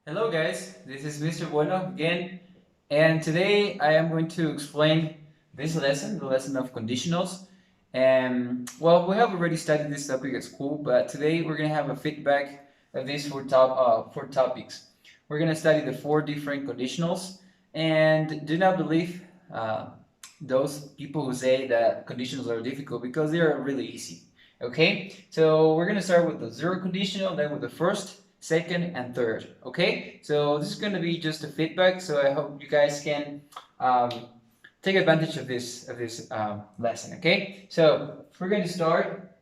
Hello guys, this is Mr. Bueno again, and today I am going to explain this lesson, the lesson of conditionals. And well, we have already studied this topic at school, but today we're going to have a feedback of these four topics. We're going to study the four different conditionals, and do not believe those people who say that conditionals are difficult because they are really easy. Okay, so we're going to start with the zero conditional, then with the first, second, and third. Okay, so this is going to be just a feedback, so I hope you guys can um, take advantage of this lesson. Okay, so we're going to start,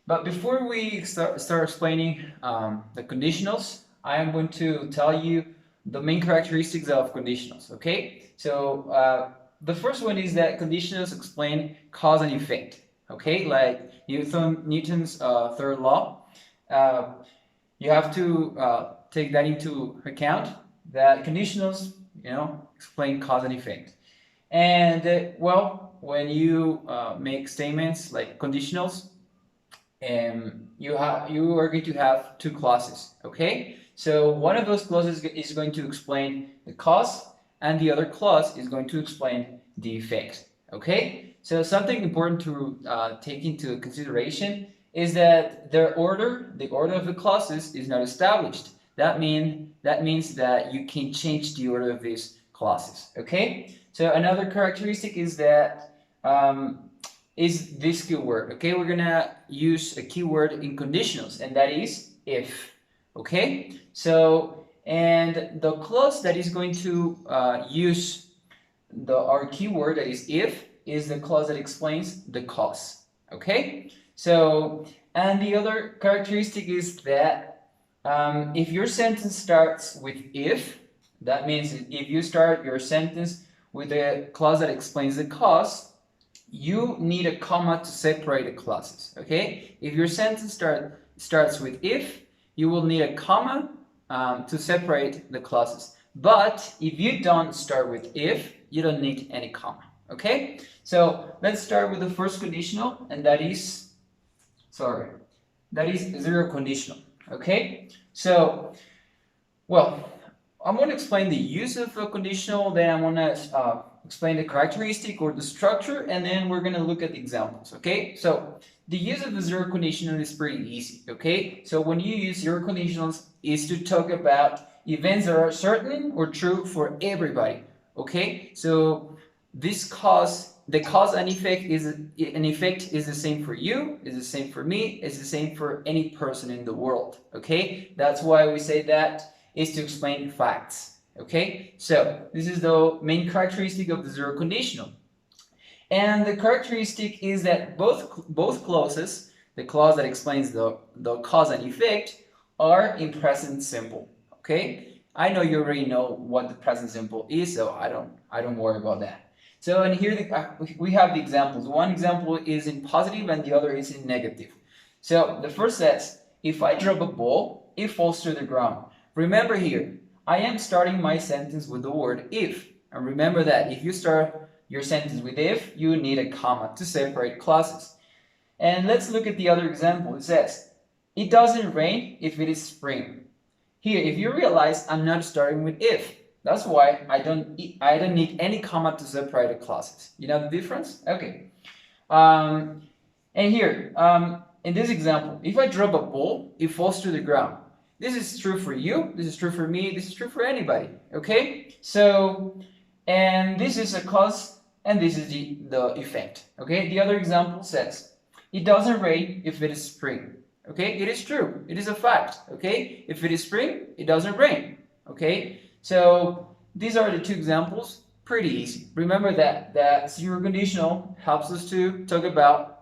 but before we start explaining the conditionals, I am going to tell you the main characteristics of conditionals. Okay, so the first one is that conditionals explain cause and effect. Okay, like Newton's third law. Uh, you have to take that into account, that conditionals, explain cause and effect. And well, when you make statements like conditionals, you are going to have two clauses. Okay, so one of those clauses is going to explain the cause, and the other clause is going to explain the effect. Okay, so something important to take into consideration is that the order of the clauses is not established. That means that you can change the order of these clauses. Okay, so another characteristic is that is this keyword. Okay, we're gonna use a keyword in conditionals, and that is if. Okay, so and the clause that is going to use our keyword, that is if, is the clause that explains the cause. Okay, so and the other characteristic is that if your sentence starts with if, that means if you start your sentence with a clause that explains the cause, you need a comma to separate the clauses. Okay, if your sentence starts with if, you will need a comma to separate the clauses. But if you don't start with if, you don't need any comma. Okay, so let's start with the first conditional, and that is zero conditional. Okay, so well, I'm going to explain the use of a conditional, then I'm going to explain the characteristic or the structure, and then we're going to look at the examples. Okay, so the use of the zero conditional is pretty easy. Okay, so when you use zero conditionals is to talk about events that are certain or true for everybody. Okay, so the cause and effect is the same for you, is the same for me, is the same for any person in the world. Okay, that's why we say that is to explain facts. Okay, so this is the main characteristic of the zero conditional. And the characteristic is that both clauses, the clause that explains the cause and effect, are in present simple. Okay, I know you already know what the present simple is, so I don't worry about that. So, and here we have the examples. One example is in positive and the other is in negative. So the first says, if I drop a ball, it falls to the ground. Remember here, I am starting my sentence with the word if. And remember that if you start your sentence with if, you need a comma to separate clauses. And let's look at the other example. It says, it doesn't rain if it is spring. Here, if you realize, I'm not starting with if. That's why I don't need any comma to separate the clauses. You know the difference? Okay. And here, in this example, if I drop a ball, it falls to the ground. This is true for you, this is true for me, this is true for anybody. Okay? So, and this is a cause, and this is the effect. Okay? The other example says, it doesn't rain if it is spring. Okay? It is true. It is a fact. Okay? If it is spring, it doesn't rain. Okay? So these are the two examples. Pretty easy. Remember that zero conditional helps us to talk about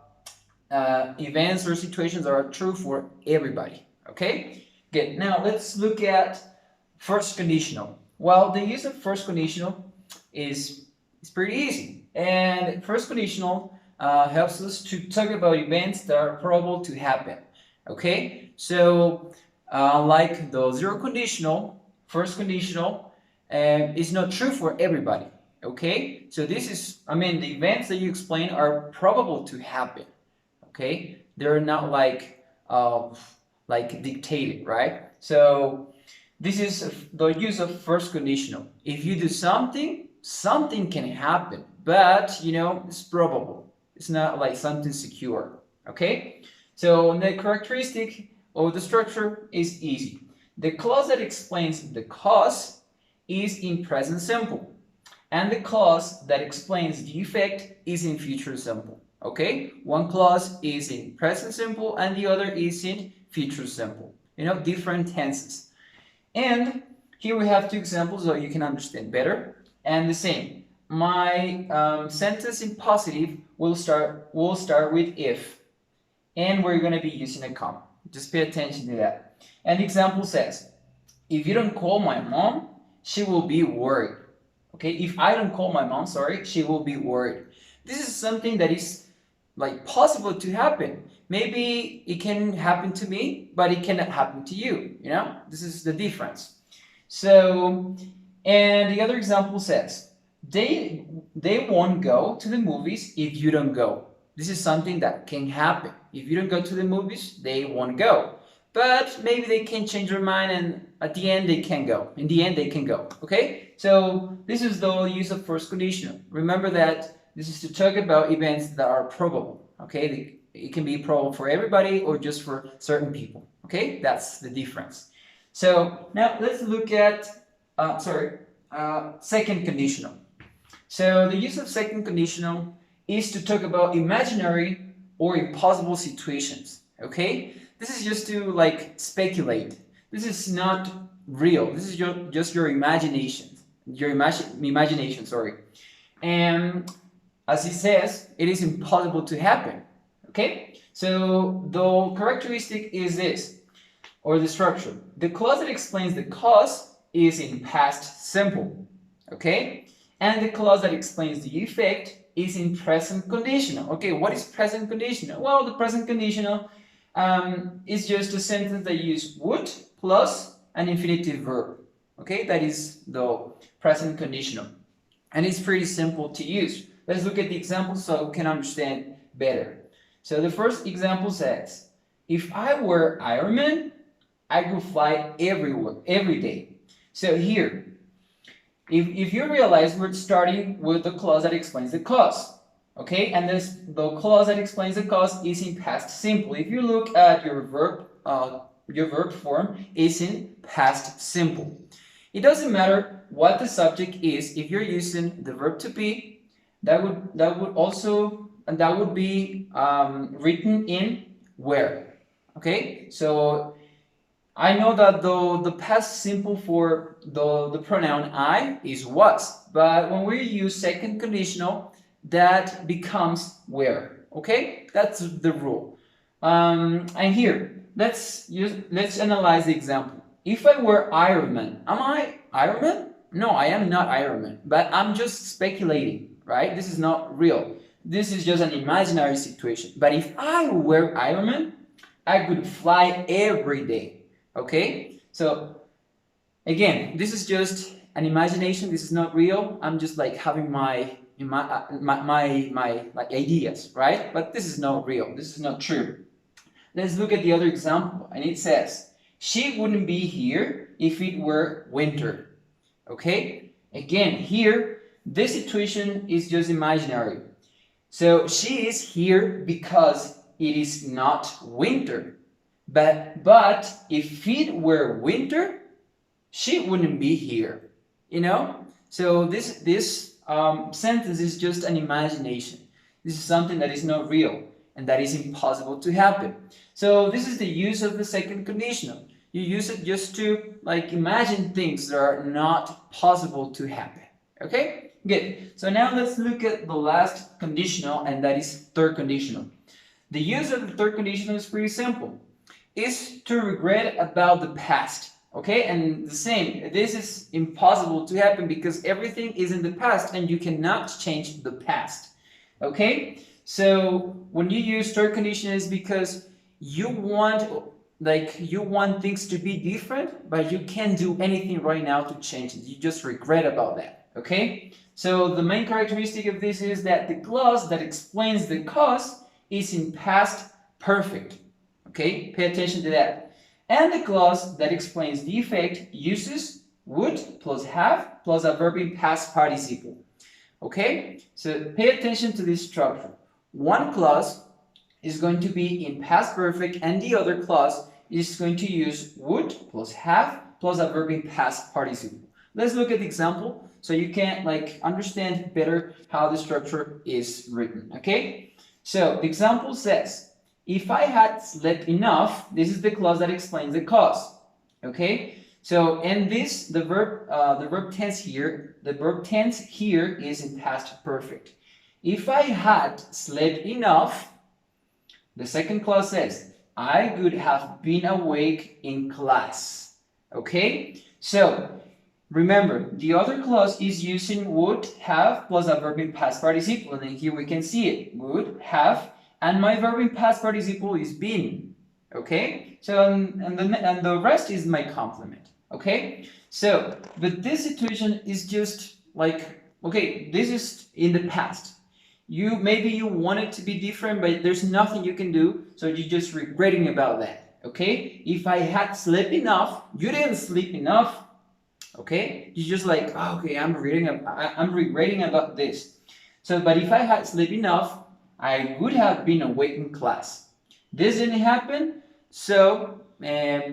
events or situations that are true for everybody. Okay? Good. Now let's look at first conditional. Well, the use of first conditional is pretty easy. And first conditional helps us to talk about events that are probable to happen. Okay? So like the zero conditional, first conditional is not true for everybody. Okay, so this is, the events that you explain are probable to happen. Okay, they're not like dictated, right? So This is the use of first conditional. If you do something, something can happen, but it's probable. It's not like something secure. Okay? So the characteristic of the structure is easy. The clause that explains the cause is in present simple, and the clause that explains the effect is in future simple. Okay? One clause is in present simple and the other is in future simple. Different tenses. And here we have two examples so you can understand better. And the same, my sentence in positive will start with if, and we're going to be using a comma. Just pay attention to that. And the example says, if you don't call my mom, she will be worried. Okay, if I don't call my mom, sorry, she will be worried. This is something that is like possible to happen. Maybe it can happen to me, but it cannot happen to you. This is the difference. So, and the other example says, they won't go to the movies if you don't go. This is something that can happen. If you don't go to the movies, they won't go. But maybe they can change their mind and at the end they can go. In the end they can go. Okay? So this is the use of first conditional. Remember that this is to talk about events that are probable. Okay? It can be probable for everybody or just for certain people. Okay? That's the difference. So now let's look at second conditional. So the use of second conditional is to talk about imaginary or impossible situations. Okay? This is just to speculate. This is not real. This is just your imagination. Imagination, sorry. And as it says, it is impossible to happen. Okay? So the characteristic is this, or the structure. The clause that explains the cause is in past simple. Okay? And the clause that explains the effect is in present conditional. Okay, what is present conditional? Well, the present conditional is just a sentence that uses would plus an infinitive verb. Okay, that is the present conditional. And it's pretty simple to use. Let's look at the example so we can understand better. So the first example says, if I were Iron Man, I could fly everywhere, every day. So here, if you realize we're starting with the clause that explains the cause. Okay, and the clause that explains the cause is in past simple. If you look at your verb form is in past simple. It doesn't matter what the subject is. If you're using the verb to be, that would be written in where. Okay, so I know that the past simple for the pronoun I is was, but when we use second conditional, that becomes where. Okay, that's the rule. And here, let's analyze the example. If I were Iron Man, am I Iron Man? No, I am not Iron Man, but I'm just speculating, right? This is not real. This is just an imaginary situation. But if I were Iron Man, I could fly every day. Okay, so again, this is just an imagination. This is not real. I'm just having my ideas, right? But this is not real. This is not true. Let's look at the other example, and it says, she wouldn't be here if it were winter. Okay, again, here this situation is just imaginary. So she is here because it is not winter. But if it were winter, she wouldn't be here. So this sentence is just an imagination. This is something that is not real and that is impossible to happen. So this is the use of the second conditional. You use it just to imagine things that are not possible to happen. Okay, good. So now let's look at the last conditional, and that is third conditional. The use of the third conditional is pretty simple. Is to regret about the past. Okay, and the same, this is impossible to happen because everything is in the past and you cannot change the past. Okay, so when you use third condition is because you want things to be different, but you can't do anything right now to change it. You just regret about that. Okay, so the main characteristic of this is that the clause that explains the cause is in past perfect. Okay, pay attention to that. And the clause that explains the effect uses would plus have plus a verb in past participle. Okay, so pay attention to this structure. One clause is going to be in past perfect, and the other clause is going to use would plus have plus a verb in past participle. Let's look at the example so you can understand better how the structure is written. Okay, so the example says, if I had slept enough, this is the clause that explains the cause. Okay, so in this, the verb tense here is in past perfect. If I had slept enough, the second clause says, I would have been awake in class. Okay, so remember, the other clause is using would have plus a verb in past participle, and then here we can see it, would have, and my verb in past participle is been. Okay, so and the rest is my complement. Okay, so but this situation is just okay, this is in the past. Maybe you want it to be different, but there's nothing you can do, so you're just regretting about that. Okay, if I had slept enough, you didn't sleep enough. Okay, you're just oh, okay, I'm regretting about this. So, but if I had slept enough, I would have been awake in class. This didn't happen, so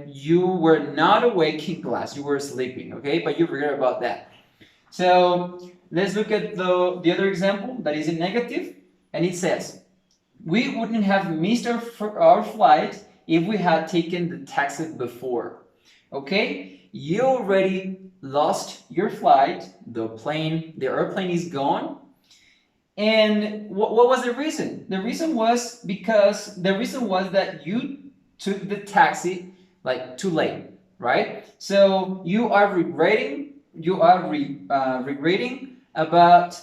you were not awake in class. You were sleeping. Okay, but you regret about that. So let's look at the other example that is in negative, and it says, we wouldn't have missed our flight if we had taken the taxi before. Okay, you already lost your flight, the airplane is gone. And what was the reason? The reason was that you took the taxi too late, right? So you are regretting about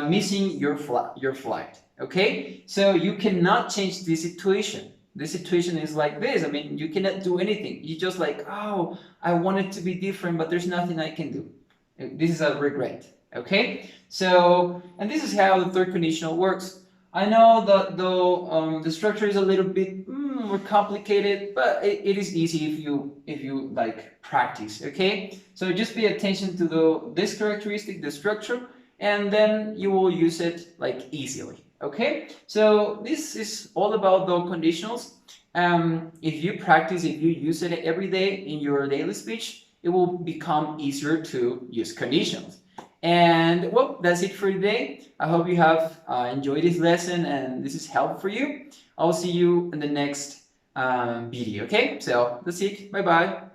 missing your flight. Okay, so you cannot change the situation. The situation is like this. I mean, you cannot do anything. You just oh, I want it to be different, but there's nothing I can do. This is a regret. Okay, so and this is how the third conditional works. I know that the structure is a little bit more complicated, but it is easy if you practice. Okay, so just pay attention to this characteristic, the structure, and then you will use it easily. Okay, so this is all about the conditionals. If you practice, if you use it every day in your daily speech, it will become easier to use conditionals. And well, that's it for today. I hope you have enjoyed this lesson and this is helpful for you. I'll see you in the next video. Okay, so that's it. Bye bye.